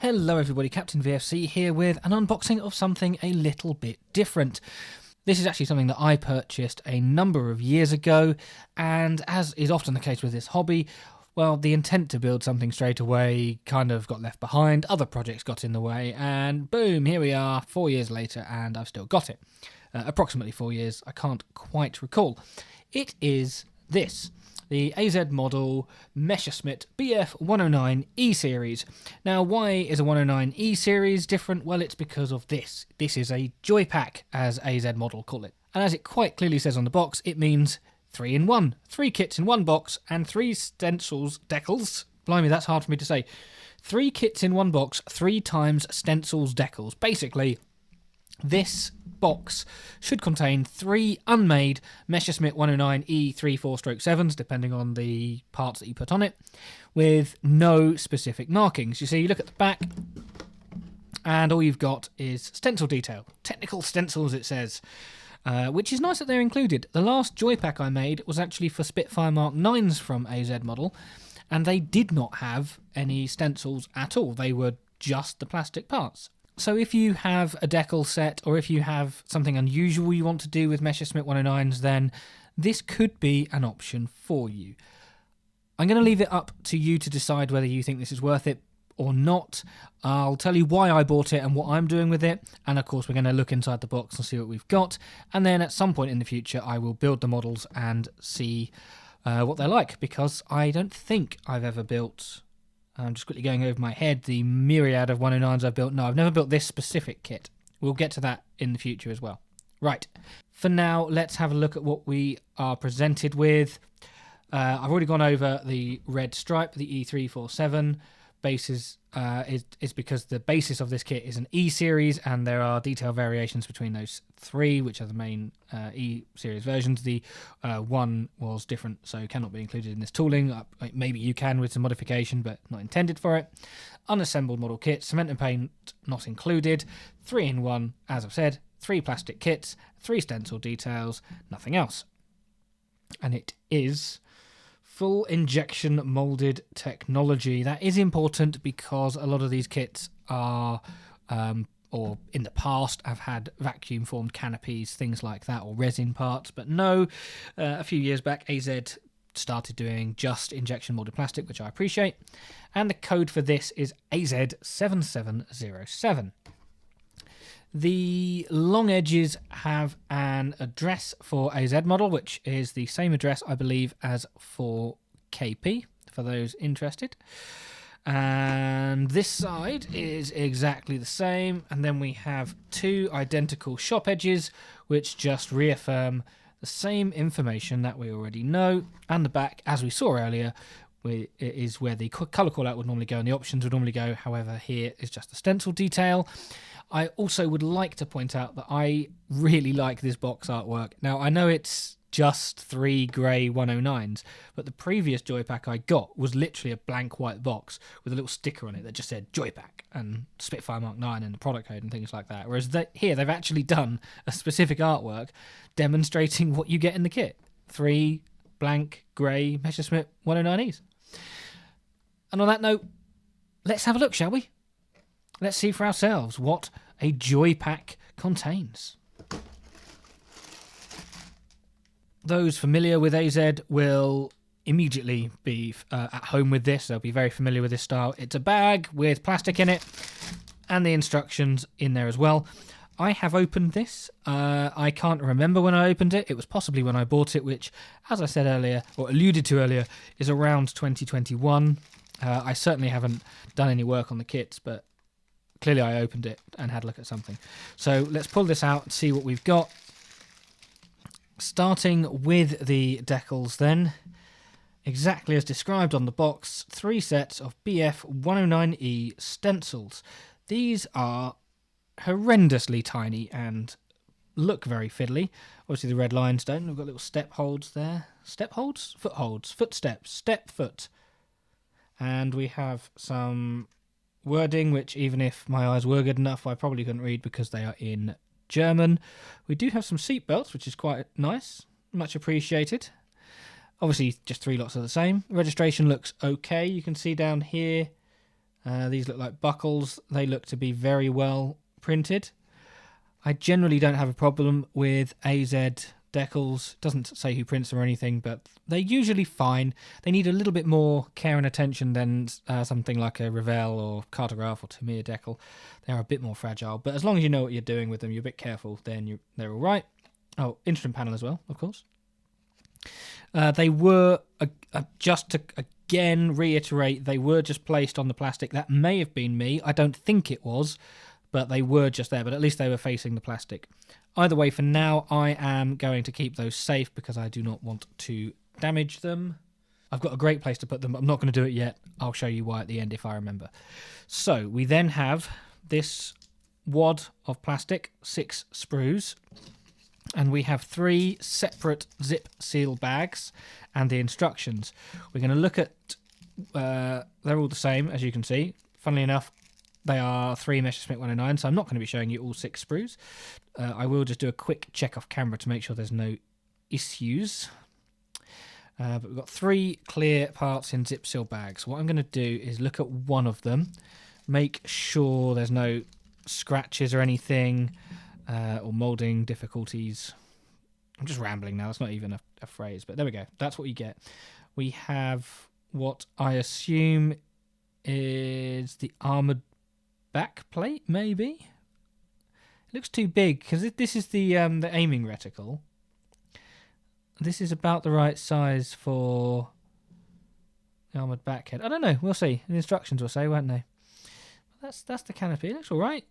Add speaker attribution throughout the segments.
Speaker 1: Hello everybody, Captain VFC here with an unboxing of something a little bit different. This is actually something that I purchased a number of years ago, and as is often the case with this hobby, well, the intent to build something straight away kind of got left behind, other projects got in the way, and boom, here we are 4 years later and I've still got it. Approximately 4 years, I can't quite recall. It is this. The AZ model Messerschmitt Bf109E series. Now, why is a 109E series different? Well, it's because of this. This is a joy pack, as AZ model call it. And as it quite clearly says on the box, it means 3 in 1. 3 kits in one box and 3 stencils, decals. Blimey, that's hard for me to say. 3 kits in one box, 3 times stencils, decals. Basically, this box should contain 3 unmade Messerschmitt 109E 3/4/7s, depending on the parts that you put on it, with no specific markings. You see, you look at the back, and all you've got is stencil detail. Technical stencils, it says, which is nice that they're included. The last joy pack I made was actually for Spitfire Mark 9s from AZ model, and they did not have any stencils at all. They were just the plastic parts. So if you have a decal set, or if you have something unusual you want to do with Messerschmitt 109s, then this could be an option for you. I'm going to leave it up to you to decide whether you think this is worth it or not. I'll tell you why I bought it and what I'm doing with it, and of course we're going to look inside the box and see what we've got, and then at some point in the future I will build the models and see what they're like, because I don't think I've ever built... I'm just quickly going over my head the myriad of 109s I've built. No, I've never built this specific kit. We'll get to that in the future as well. Right, for now, let's have a look at what we are presented with. I've already gone over the red stripe, the E347 bases. Is because the basis of this kit is an E series, and there are detail variations between those 3, which are the main E series versions. The one was different, so cannot be included in this tooling. Maybe you can with some modification, but not intended for it. Unassembled model kit, cement and paint not included. 3 in 1, as I've said. 3 plastic kits, 3 stencil details, nothing else. And it is full injection molded technology. That is important because a lot of these kits are, or in the past, have had vacuum formed canopies, things like that, or resin parts. But no, a few years back, AZ started doing just injection molded plastic, which I appreciate. And the code for this is AZ7707. The long edges have an address for AZ model, which is the same address, I believe, as for KP, for those interested. And this side is exactly the same. And then we have 2 identical shop edges, which just reaffirm the same information that we already know. And the back, as we saw earlier, is where the colour callout would normally go and the options would normally go. However, here is just the stencil detail. I also would like to point out that I really like this box artwork. Now, I know it's just 3 grey 109s, but the previous joy pack I got was literally a blank white box with a little sticker on it that just said joy pack and Spitfire Mark 9 and the product code and things like that. Whereas here they've actually done a specific artwork demonstrating what you get in the kit. 3 blank grey Messerschmitt 109Es. And on that note, let's have a look, shall we? Let's see for ourselves what a joy pack contains. Those familiar with AZ will immediately be at home with this. They'll be very familiar with this style. It's a bag with plastic in it and the instructions in there as well. I have opened this. I can't remember when I opened it. It was possibly when I bought it, which, as I said earlier, or alluded to earlier, is around 2021. I certainly haven't done any work on the kits, but clearly I opened it and had a look at something. So let's pull this out and see what we've got. Starting with the decals then. Exactly as described on the box, 3 sets of Bf109E stencils. These are horrendously tiny and look very fiddly. Obviously the red lines don't. We've got little step holds there. Step holds? Foot holds. Footsteps. Step foot. And we have some wording, which even if my eyes were good enough, I probably couldn't read because they are in German. We do have some seat belts, which is quite nice. Much appreciated. Obviously, just 3 lots of the same. Registration looks okay. You can see down here These look like buckles. They look to be very well printed. I generally don't have a problem with AZ decals. Doesn't say who prints them or anything, but they're usually fine. They need a little bit more care and attention than something like a Revell or Cartograph or Tamiya decal. They're a bit more fragile, but as long as you know what you're doing with them, you're a bit careful, then they're all right. Oh, instrument panel as well, of course. They were, just to again reiterate, they were just placed on the plastic. That may have been me. I don't think it was, but they were just there. But at least they were facing the plastic. Either way, for now, I am going to keep those safe because I do not want to damage them. I've got a great place to put them, but I'm not going to do it yet. I'll show you why at the end if I remember. So we then have this wad of plastic, 6 sprues, and we have 3 separate zip seal bags and the instructions. We're going to look at, they're all the same, as you can see. Funnily enough, they are 3 Messerschmitt 109, so I'm not going to be showing you all 6 sprues. I will just do a quick check off camera to make sure there's no issues. But we've got 3 clear parts in zip seal bags. What I'm going to do is look at one of them, make sure there's no scratches or anything, or moulding difficulties. I'm just rambling now, that's not even a phrase, but there we go. That's what you get. We have what I assume is the armoured back plate, maybe? It looks too big, because this is the aiming reticle. This is about the right size for the armoured back head. I don't know, we'll see. The instructions will say, won't they? That's the canopy. It looks all right.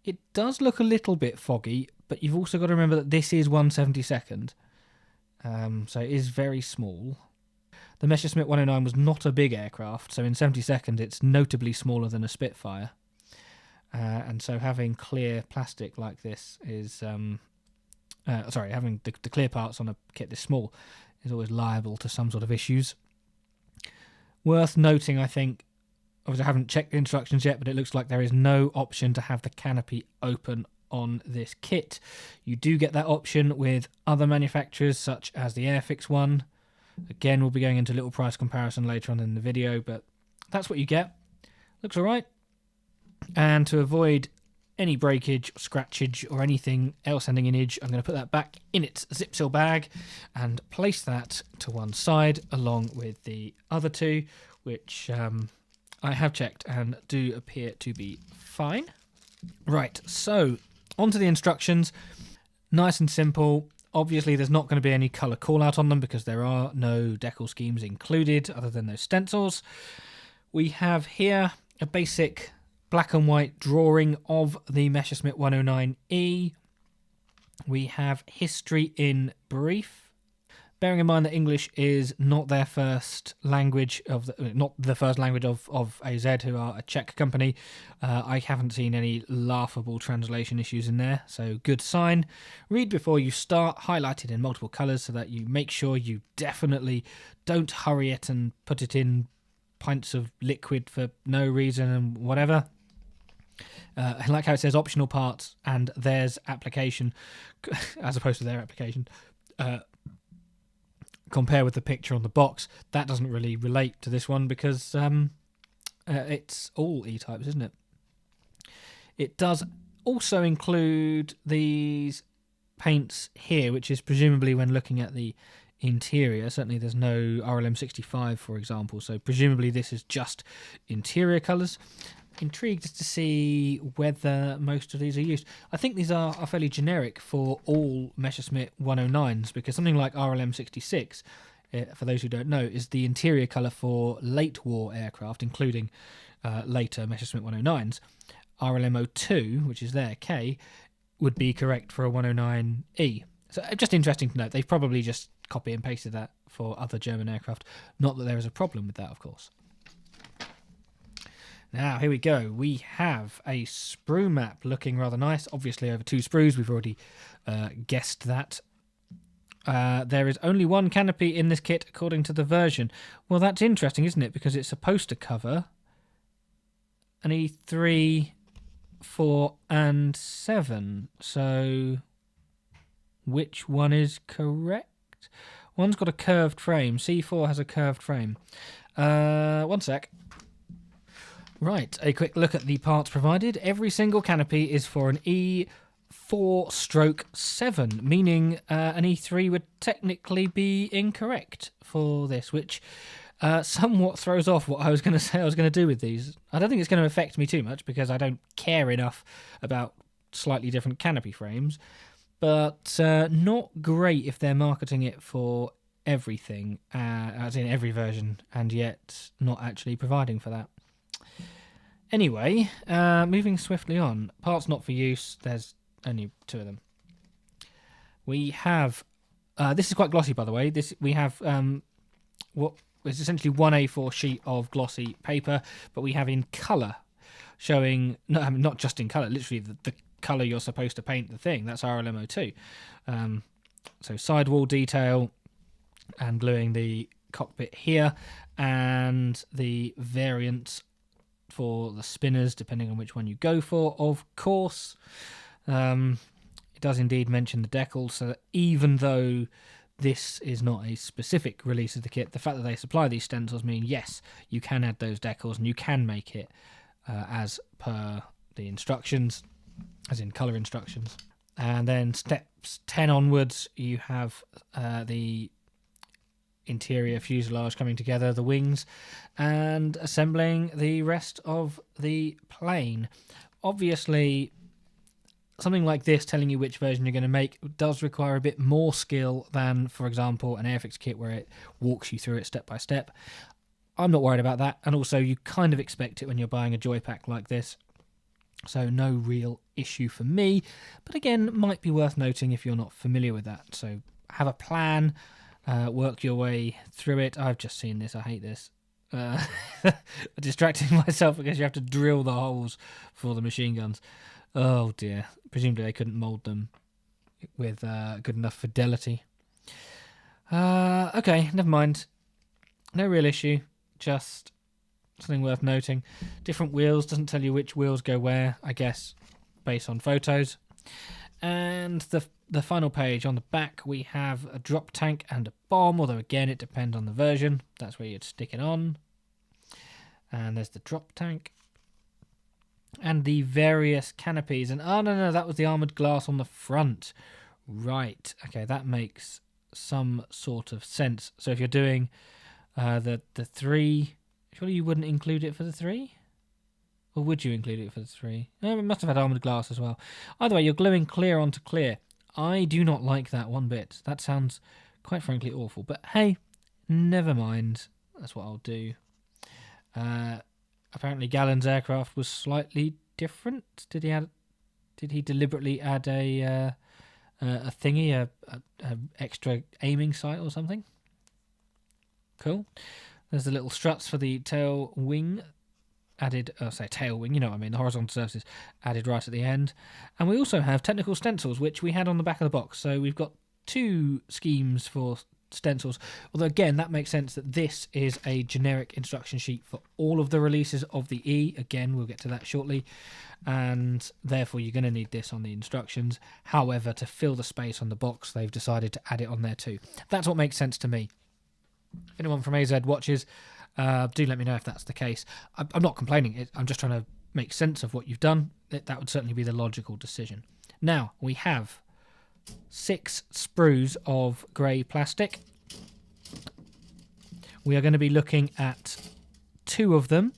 Speaker 1: It does look a little bit foggy, but you've also got to remember that this is 1/72nd. So it is very small. The Messerschmitt 109 was not a big aircraft, so in 72nd it's notably smaller than a Spitfire. And so having clear plastic like this is... having the clear parts on a kit this small is always liable to some sort of issues. Worth noting, I think, obviously I haven't checked the instructions yet, but it looks like there is no option to have the canopy open on this kit. You do get that option with other manufacturers, such as the Airfix one. Again, we'll be going into a little price comparison later on in the video, but that's what you get. Looks alright. And to avoid any breakage, scratchage, or anything else ending in "age", I'm going to put that back in its zip seal bag and place that to one side along with the other 2, which I have checked and do appear to be fine. Right, so onto the instructions. Nice and simple. Obviously, there's not going to be any colour call-out on them because there are no decal schemes included other than those stencils. We have here a basic black and white drawing of the Messerschmitt 109E. We have history in brief. Bearing in mind that English is not their first language not the first language of AZ, who are a Czech company, I haven't seen any laughable translation issues in there, so good sign. Read before you start, highlighted in multiple colours so that you make sure you definitely don't hurry it and put it in pints of liquid for no reason and whatever. I like how it says optional parts and there's application as opposed to their application. Compare with the picture on the box, that doesn't really relate to this one because it's all E-types, isn't it? It does also include these paints here, which is presumably when looking at the interior. Certainly there's no RLM 65, for example, so presumably this is just interior colours. Intrigued to see whether most of these are used. I think these are fairly generic for all Messerschmitt 109s because something like RLM 66, for those who don't know, is the interior colour for late war aircraft, including later Messerschmitt 109s. RLM 02, which is their K, would be correct for a 109E. So just interesting to note, they've probably just copy and pasted that for other German aircraft. Not that there is a problem with that, of course. Now, here we go. We have a sprue map looking rather nice. Obviously over 2 sprues. We've already guessed that. There is only one canopy in this kit according to the version. Well, that's interesting, isn't it? Because it's supposed to cover an E3, 4 and 7. So which one is correct? One's got a curved frame. C4 has a curved frame. One sec. Right, a quick look at the parts provided. Every single canopy is for an E4/7, meaning an E3 would technically be incorrect for this, which somewhat throws off what I was going to say I was going to do with these. I don't think it's going to affect me too much because I don't care enough about slightly different canopy frames, but not great if they're marketing it for everything, as in every version, and yet not actually providing for that. Anyway, moving swiftly on. Parts not for use. There's only 2 of them. We have... this is quite glossy, by the way. We have what is essentially one A4 sheet of glossy paper, but we have in colour, showing... No, I mean, not just in colour, literally the colour you're supposed to paint the thing. That's RLMO2. So sidewall detail and gluing the cockpit here, and the variants for the spinners, depending on which one you go for, of course. It does indeed mention the decals, so that even though this is not a specific release of the kit, the fact that they supply these stencils mean, yes, you can add those decals and you can make it as per the instructions, as in colour instructions. And then steps 10 onwards, you have the interior fuselage coming together, the wings, and assembling the rest of the plane. Obviously, something like this, telling you which version you're going to make, does require a bit more skill than, for example, an Airfix kit where it walks you through it step by step. I'm not worried about that, and also you kind of expect it when you're buying a joy pack like this, so no real issue for me, but again, might be worth noting if you're not familiar with that. So have a plan, work your way through it. I've just seen this, I hate this. Distracting myself because you have to drill the holes for the machine guns. Oh dear, presumably they couldn't mould them with good enough fidelity. Okay, never mind. No real issue, just something worth noting. Different wheels, doesn't tell you which wheels go where, I guess, based on photos. And the final page, on the back we have a drop tank and a bomb, although again it depends on the version. That's where you'd stick it on. And there's the drop tank. And the various canopies. And oh no, that was the armoured glass on the front. Right, okay, that makes some sort of sense. So if you're doing the 3, surely you wouldn't include it for the 3? Or would you include it for the 3? No, it must have had armoured glass as well. Either way, you're gluing clear onto clear. I do not like that one bit. That sounds quite frankly awful. But hey, never mind. That's what I'll do. Apparently Gallen's aircraft was slightly different. Did he deliberately add a thingy, a extra aiming sight or something? Cool. There's the little struts for the tail wing added, tail wing, you know what I mean, the horizontal surfaces added right at the end. And we also have technical stencils, which we had on the back of the box. So we've got 2 schemes for stencils, although again that makes sense that this is a generic instruction sheet for all of the releases of the E. Again, we'll get to that shortly, and therefore you're going to need this on the instructions. However, to fill the space on the box, they've decided to add it on there too. That's what makes sense to me. If anyone from AZ watches, do let me know if that's the case. I'm not complaining, I'm just trying to make sense of what you've done. That would certainly be the logical decision. Now, we have 6 sprues of grey plastic. We are going to be looking at 2 of them.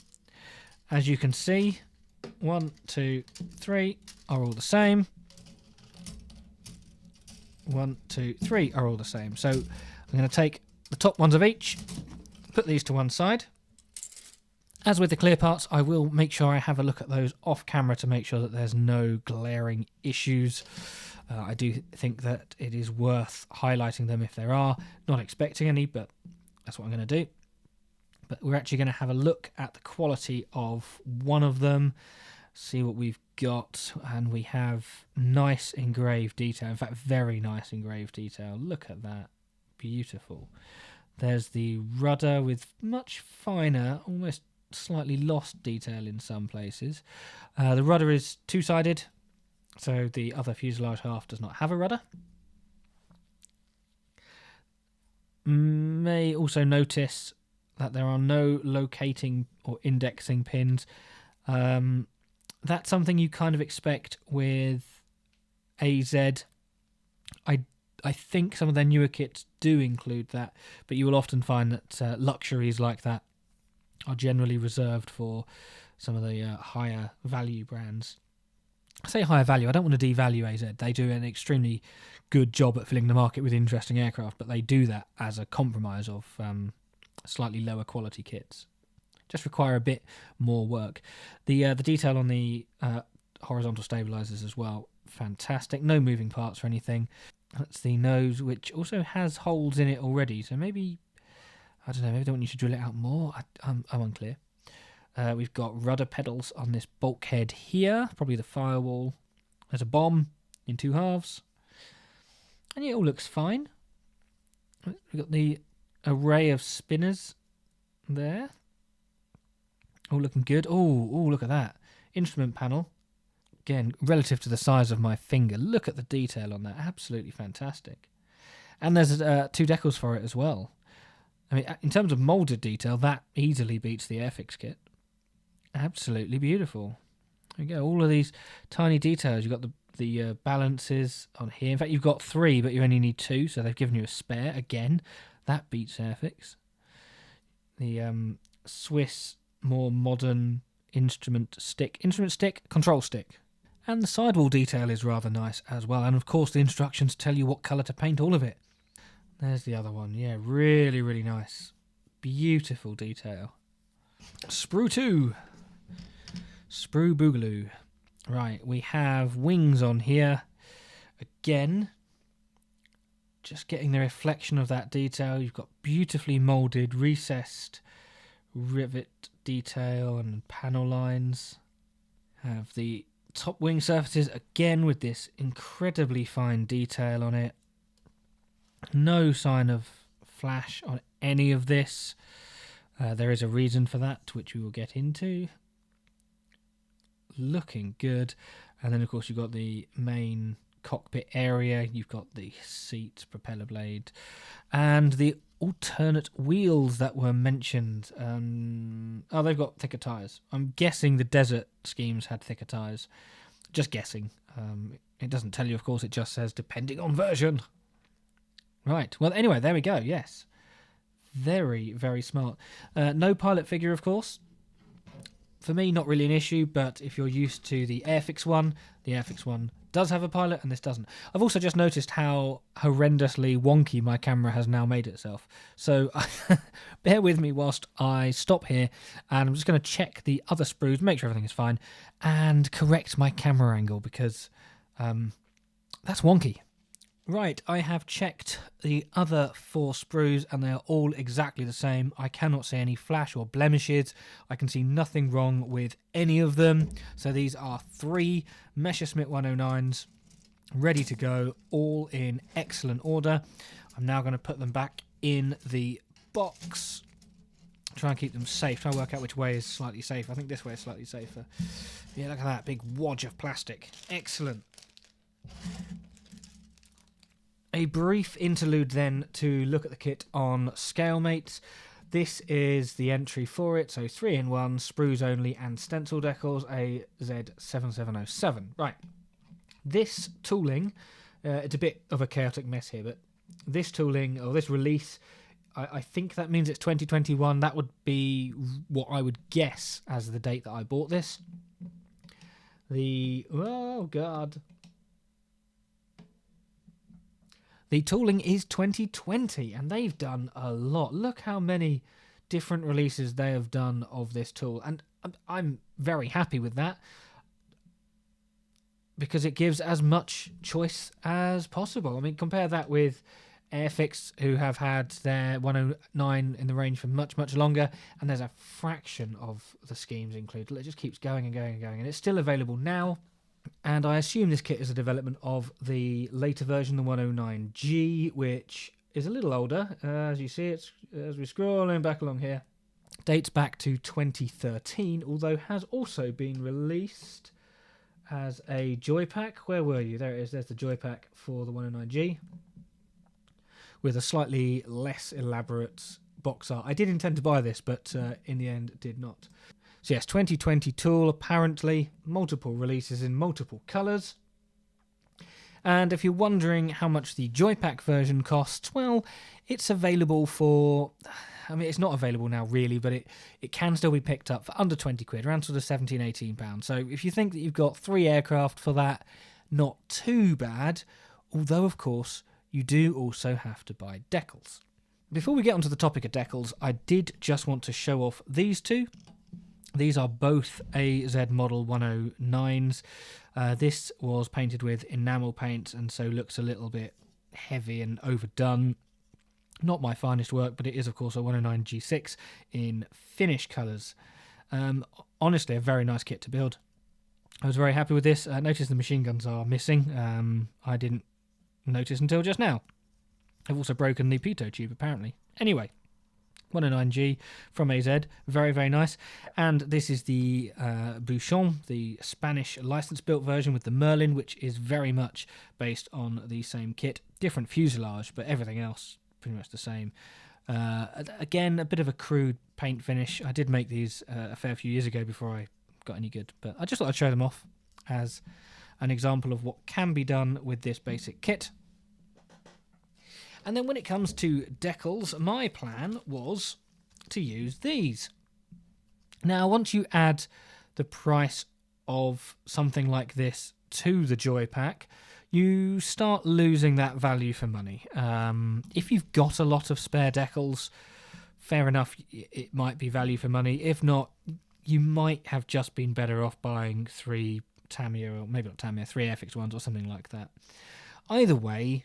Speaker 1: As you can see, 1, 2, 3 are all the same. 1, 2, 3 are all the same. So I'm going to take the top ones of each, put these to one side. As with the clear parts, I will make sure I have a look at those off camera to make sure that there's no glaring issues. I do think that it is worth highlighting them if there are. Not expecting any, but that's what I'm going to do. But we're actually going to have a look at the quality of one of them, see what we've got, and we have nice engraved detail. In fact, very nice engraved detail. Look at that. Beautiful. There's the rudder with much finer, almost slightly lost detail in some places. The rudder is 2-sided, so the other fuselage half does not have a rudder. May also notice that there are no locating or indexing pins. That's something you kind of expect with AZ. I think some of their newer kits do include that, but you will often find that luxuries like that are generally reserved for some of the higher value brands. I say higher value, I don't want to devalue AZ. They do an extremely good job at filling the market with interesting aircraft, but they do that as a compromise of slightly lower quality kits. Just require a bit more work. The detail on the horizontal stabilizers as well, fantastic. No moving parts or anything. That's the nose, which also has holes in it already, so maybe, I don't know, maybe I don't want you to drill it out more. I'm unclear. We've got rudder pedals on this bulkhead here, probably the firewall. There's a bomb in 2 halves. And yeah, it all looks fine. We've got the array of spinners there. All looking good. Oh, look at that. Instrument panel. Again, relative to the size of my finger. Look at the detail on that. Absolutely fantastic. And there's 2 decals for it as well. I mean, in terms of moulded detail, that easily beats the Airfix kit. Absolutely beautiful. There you go. All of these tiny details. You've got the balances on here. In fact, you've got 3, but you only need 2, so they've given you a spare. Again, that beats Airfix. The Swiss, more modern instrument stick, control stick. And the sidewall detail is rather nice as well. And of course, the instructions tell you what colour to paint all of it. There's the other one. Yeah, really, really nice. Beautiful detail. Sprue 2. Sprue Boogaloo. Right, we have wings on here. Again, just getting the reflection of that detail. You've got beautifully moulded, recessed rivet detail and panel lines. Have the top wing surfaces again with this incredibly fine detail on it. No sign of flash on any of this. There is a reason for that, which we will get into. Looking good. And then, of course, you've got the main cockpit area. You've got the seats, propeller blade, and the alternate wheels that were mentioned. Oh, they've got thicker tyres. I'm guessing the desert schemes had thicker tyres. Just guessing. It doesn't tell you, of course. It just says depending on version. Right. Well, anyway, there we go. Yes. Very, very smart. No pilot figure, of course. For me, not really an issue, but if you're used to the Airfix one does have a pilot and this doesn't. I've also just noticed how horrendously wonky my camera has now made itself. So bear with me whilst I stop here, and I'm just going to check the other sprues, make sure everything is fine, and correct my camera angle because that's wonky. Right, I have checked the other 4 sprues and they are all exactly the same. I cannot see any flash or blemishes. I can see nothing wrong with any of them. So these are 3 Messerschmitt 109s ready to go, all in excellent order. I'm now going to put them back in the box. Try and keep them safe. Try and work out which way is slightly safer. I think this way is slightly safer. Yeah, look at that big wodge of plastic. Excellent. A brief interlude then to look at the kit on Scalemates. This is the entry for it, so 3-in-1, sprues only, and stencil decals, AZ7707. Right, this tooling, it's a bit of a chaotic mess here, but this tooling, or this release, I think that means it's 2021. That would be what I would guess as the date that I bought this. Oh god. The tooling is 2020, and they've done a lot. Look how many different releases they have done of this tool, and I'm very happy with that because it gives as much choice as possible. I mean, compare that with Airfix, who have had their 109 in the range for much, much longer, and there's a fraction of the schemes included. It just keeps going and going and going, and it's still available now. And I assume this kit is a development of the later version, the 109G, which is a little older. As you see, it's as we're scrolling back along here, dates back to 2013, although has also been released as a joy pack. Where were you? There it is. There's the joy pack for the 109G with a slightly less elaborate box art. I did intend to buy this, but in the end did not. So yes, 2020 tool, apparently, multiple releases in multiple colours. And if you're wondering how much the Joypack version costs, well, it's available for... I mean, it's not available now, really, but it can still be picked up for under 20 quid, around sort of 17, 18 pounds. So if you think that you've got 3 aircraft for that, not too bad, although, of course, you do also have to buy decals. Before we get onto the topic of decals, I did just want to show off these two. These are both AZ Model 109s. This was painted with enamel paint and so looks a little bit heavy and overdone. Not my finest work, but it is, of course, a 109 G6 in finish colours. Honestly, a very nice kit to build. I was very happy with this. Notice the machine guns are missing. I didn't notice until just now. I've also broken the pitot tube, apparently. Anyway, 109G from AZ, very, very nice. And this is the Bouchon, the Spanish license-built version with the Merlin, which is very much based on the same kit. Different fuselage, but everything else pretty much the same. Again, a bit of a crude paint finish. I did make these a fair few years ago before I got any good, but I just thought I'd show them off as an example of what can be done with this basic kit. And then when it comes to decals, my plan was to use these. Now, once you add the price of something like this to the Joypack, you start losing that value for money. If you've got a lot of spare decals, fair enough, it might be value for money. If not, you might have just been better off buying 3 Tamiya, or maybe not Tamiya, 3 Airfix ones or something like that. Either way,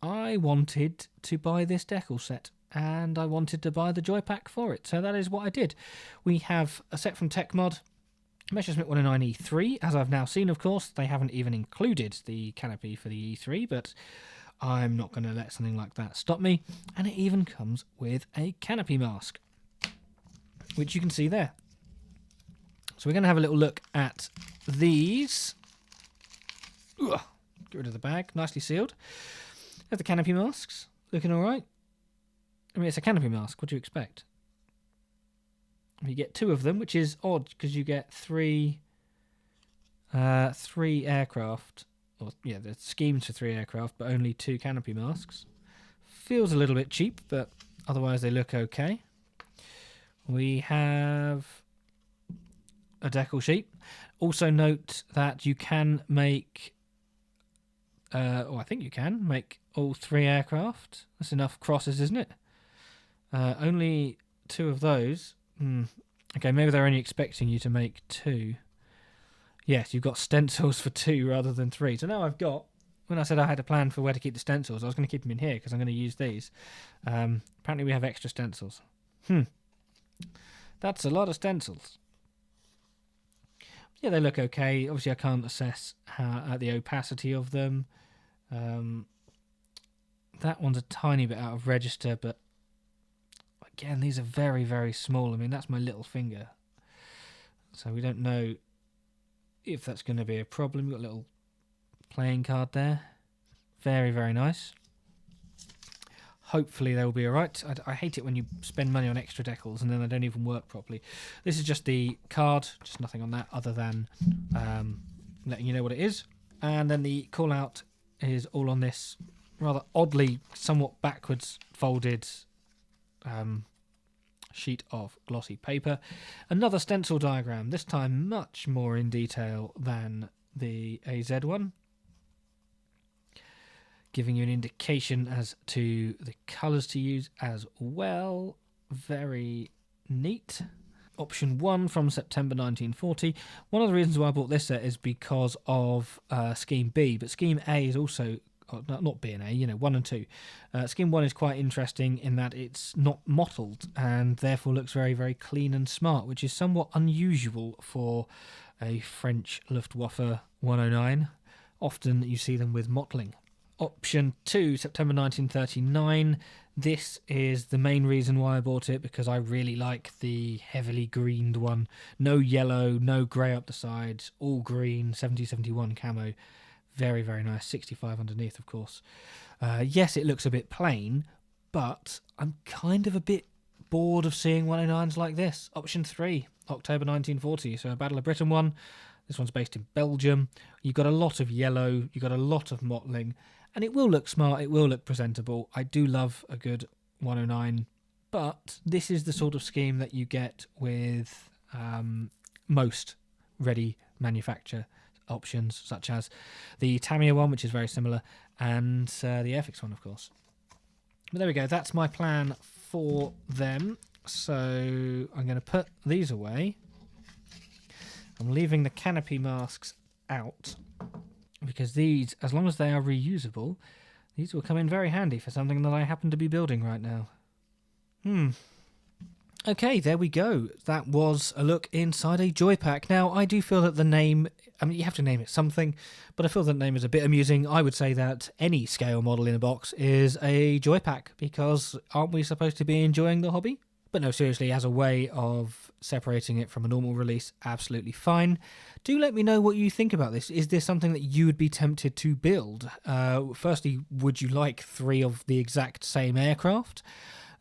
Speaker 1: I wanted to buy this decal set, and I wanted to buy the Joypack for it, so that is what I did. We have a set from Tech Mod, Messerschmitt 109E 3, as I've now seen, of course. They haven't even included the canopy for the E3, but I'm not going to let something like that stop me. And it even comes with a canopy mask, which you can see there. So we're going to have a little look at these. Ugh, get rid of the bag, nicely sealed. There's the canopy masks, looking all right. I mean, it's a canopy mask, what do you expect? You get 2 of them, which is odd, because you get 3 aircraft. Or, yeah, there's schemes for 3 aircraft, but only 2 canopy masks. Feels a little bit cheap, but otherwise they look okay. We have a decal sheet. Also note that you can make... I think you can make all 3 aircraft. That's enough crosses, isn't it? Only 2 of those. Okay, maybe they're only expecting you to make 2. Yes, you've got stencils for 2 rather than 3. So now I've got... When I said I had a plan for where to keep the stencils, I was going to keep them in here because I'm going to use these. Apparently we have extra stencils. That's a lot of stencils. Yeah, they look okay. Obviously, I can't assess the opacity of them. That one's a tiny bit out of register, but again, these are very, very small. I mean, that's my little finger. So we don't know if that's going to be a problem. We've got a little playing card there. Very, very nice. Hopefully they will be alright. I hate it when you spend money on extra decals and then they don't even work properly. This is just the card, just nothing on that other than letting you know what it is. And then the call out is all on this rather oddly, somewhat backwards folded sheet of glossy paper. Another stencil diagram, this time much more in detail than the AZ one, giving you an indication as to the colours to use as well. Very neat. Option 1 from September 1940. One of the reasons why I bought this set is because of Scheme B, but Scheme A is also, not B and A, 1 and 2. Scheme 1 is quite interesting in that it's not mottled and therefore looks very, very clean and smart, which is somewhat unusual for a French Luftwaffe 109. Often you see them with mottling. Option 2, September 1939. This is the main reason why I bought it, because I really like the heavily greened one. No yellow, no grey up the sides, all green, 7071 camo. Very, very nice. 65 underneath, of course. Yes, it looks a bit plain, but I'm kind of a bit bored of seeing 109s like this. Option 3, October 1940, so a Battle of Britain one. This one's based in Belgium. You've got a lot of yellow, you've got a lot of mottling, and it will look smart, it will look presentable. I do love a good 109, but this is the sort of scheme that you get with most ready manufacture options, such as the Tamiya one, which is very similar, and the Airfix one, of course. But there we go, that's my plan for them. So I'm going to put these away. I'm leaving the canopy masks out because these, as long as they are reusable, these will come in very handy for something that I happen to be building right now. Okay, there we go. That was a look inside a Joypack. Now, I do feel that the name, I mean, you have to name it something, but I feel that the name is a bit amusing. I would say that any scale model in a box is a Joypack, because aren't we supposed to be enjoying the hobby? But no, seriously, as a way of separating it from a normal release, absolutely fine. Do let me know what you think about this. Is this something that you would be tempted to build? Firstly, would you like 3 of the exact same aircraft?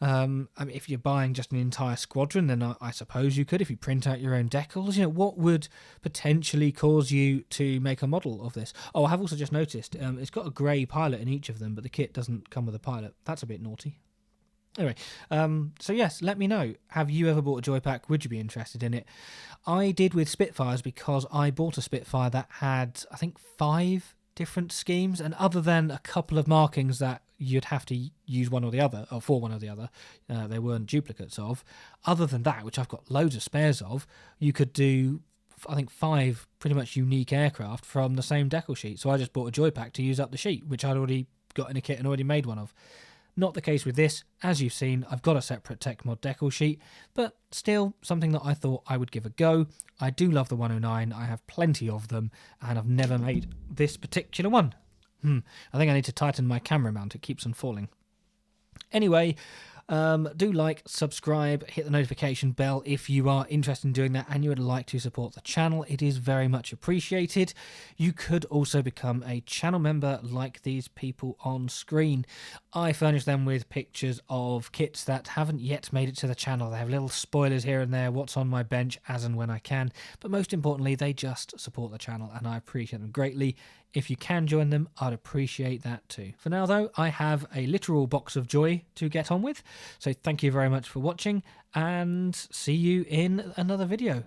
Speaker 1: I mean, if you're buying just an entire squadron, then I suppose you could. If you print out your own decals, you know, what would potentially cause you to make a model of this? Oh, I have also just noticed it's got a grey pilot in each of them, but the kit doesn't come with a pilot. That's a bit naughty. Anyway, so yes, let me know. Have you ever bought a Joypack? Would you be interested in it? I did with Spitfires because I bought a Spitfire that had, I think, 5 different schemes, and other than a couple of markings that you'd have to use one or the other, or for one or the other, they weren't duplicates of. Other than that, which I've got loads of spares of, you could do, I think, 5 pretty much unique aircraft from the same decal sheet. So I just bought a Joypack to use up the sheet, which I'd already got in a kit and already made one of. Not the case with this. As you've seen, I've got a separate Tech Mod decal sheet, but still something that I thought I would give a go. I do love the 109, I have plenty of them, and I've never made this particular one. I think I need to tighten my camera mount, it keeps on falling. Anyway, do like, subscribe, hit the notification bell if you are interested in doing that and you would like to support the channel. It is very much appreciated. You could also become a channel member like these people on screen. I furnish them with pictures of kits that haven't yet made it to the channel. They have little spoilers here and there, what's on my bench as and when I can, but most importantly, they just support the channel and I appreciate them greatly. If you can join them, I'd appreciate that too. For now though, I have a literal box of joy to get on with, so thank you very much for watching and see you in another video.